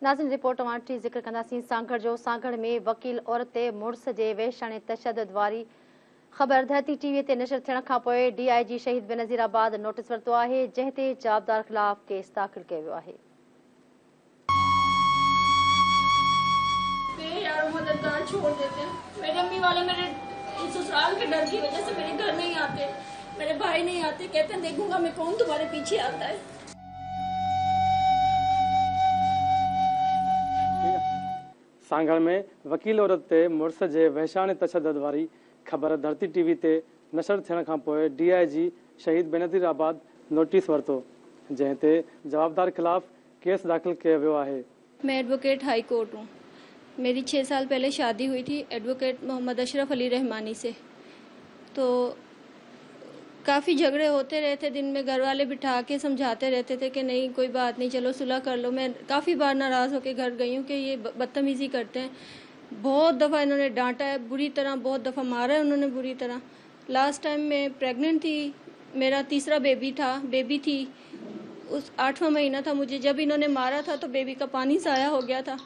नाज़िन report वटि ज़िक्र कंदासीं सांगड़ जो। सांगड़ में वकील औरत ते मुड़स जे वेशाणे तशद्दुद वारी ख़बर धरती टीवी ते नशर थियण खां पोइ DIG शहीद बेनज़ीराबाद नोटिस वरितो आहे, जंहिं ते जवाबदार ख़िलाफ़ केस दाख़िल कयो वियो आहे। मददगार छोड़ देते हैं। मेरे अम्मी वाले मेरे ससुराल के डर की वजह से मेरे घर नहीं आते, मेरे भाई नहीं आते, कहते हैं देखूंगा मैं कौन तुम्हारे पीछे आता है। सांगड़ में वकील औरत ते मुड़स जे वहशाने तशद्दुद वारी ख़बर धरती टीवी ते नशर थियण खां पोइ DIG शहीद बेनज़ीराबाद नोटिस वरितो, जंहिं ते जवाबदार ख़िलाफ़ केस दाख़िल कयो वियो आहे। मैं एडवोकेट हाई कोर्ट हूँ। मेरी 6 साल पहले शादी हुई थी एडवोकेट मोहम्मद अशरफ अली रहमानी से। तो काफ़ी झगड़े होते रहते, दिन में घर वाले बिठा के समझाते रहते थे कि नहीं कोई बात नहीं, चलो सुलह कर लो। मैं काफ़ी बार नाराज़ होकर घर गई हूँ कि ये बदतमीज़ी करते हैं। बहुत दफ़ा इन्होंने डांटा है बुरी तरह, बहुत दफ़ा मारा है उन्होंने बुरी तरह। लास्ट टाइम मैं प्रेग्नेंट थी, मेरा तीसरा बेबी थी, उस 8वां महीना था मुझे। जब इन्होंने मारा था तो बेबी का पानी ज़ाया हो गया था।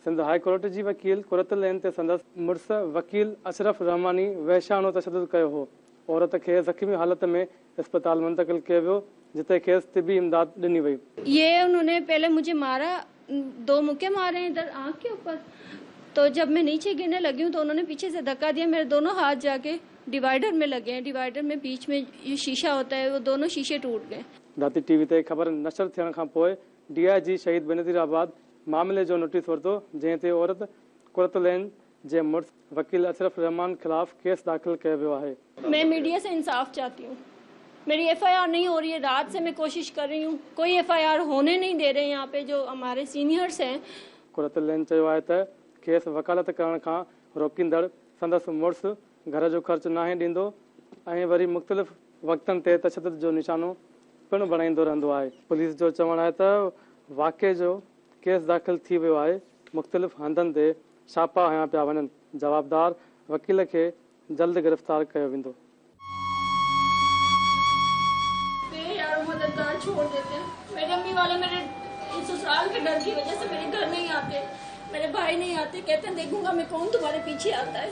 सिंध हाई कोर्ट जी वकील कुरतुल ते संदसि मुड़स वकील अशरफ रहमानी वहशानो तशद्दुद कयो हो। औरत खे ज़ख़्मी हालत में अस्पताल मुंतकिल किया वियो, जिते खेस तिबी इमदाद ॾिनी वई। ये उन्होंने पहले मुझे मारा, 2 मुक्के मारे इधर आँख के ऊपर। तो जब मैं नीचे गिरने लगी हूँ तो उन्होंने पीछे से धक्का दिया, मेरे दोनों हाथ जाके डिवाइडर में लगे हैं। डिवाइडर में बीच में ये शीशा होता है, वो दोनों शीशे टूट गए। धरती टीवी ते ख़बर नशर थियण खां पोइ DIG शहीद बेनज़ीराबाद मामले जो नोटिस वरितो, जंहिं ते औरत कुरतुल जे मुड़स वकील अशरफ रहमान खिलाफ़ केस दाख़िल कयो वियो आहे। मैं मीडिया से इंसाफ चाहती हूँ। मेरी FIR नहीं हो रही है, रात से मैं कोशिश कर रही हूँ, कोई FIR होने नहीं दे रहे। यहाँ पे जो हमारे सीनियर्स हैं, कुरतुल चयो आहे त केस वकालत करण खां रोकींदड़ संदसि मुड़स घर जो ख़र्च नाहे ॾींदो ऐं वरी मुख़्तलिफ़ वक़्तनि ते तशद्दुद जो निशानो पिणु बणाईंदो रहंदो आहे। पुलिस जो चवणु आहे त वाक़े जो केस दाख़िल थी वियो आहे। मुख़्तलिफ़ हंधनि ते छापा हया पिया वञनि। जवाबदार वकील खे जल्द गिरफ़्तार कयो वेंदो। मददगार छोड़ देते हैं। मेरे अम्मी वाले मेरे ससुराल के डर की वजह से मेरे घर नहीं आते, मेरे भाई नहीं आते, कहते हैं देखूंगा मैं कौन तुम्हारे पीछे आता है।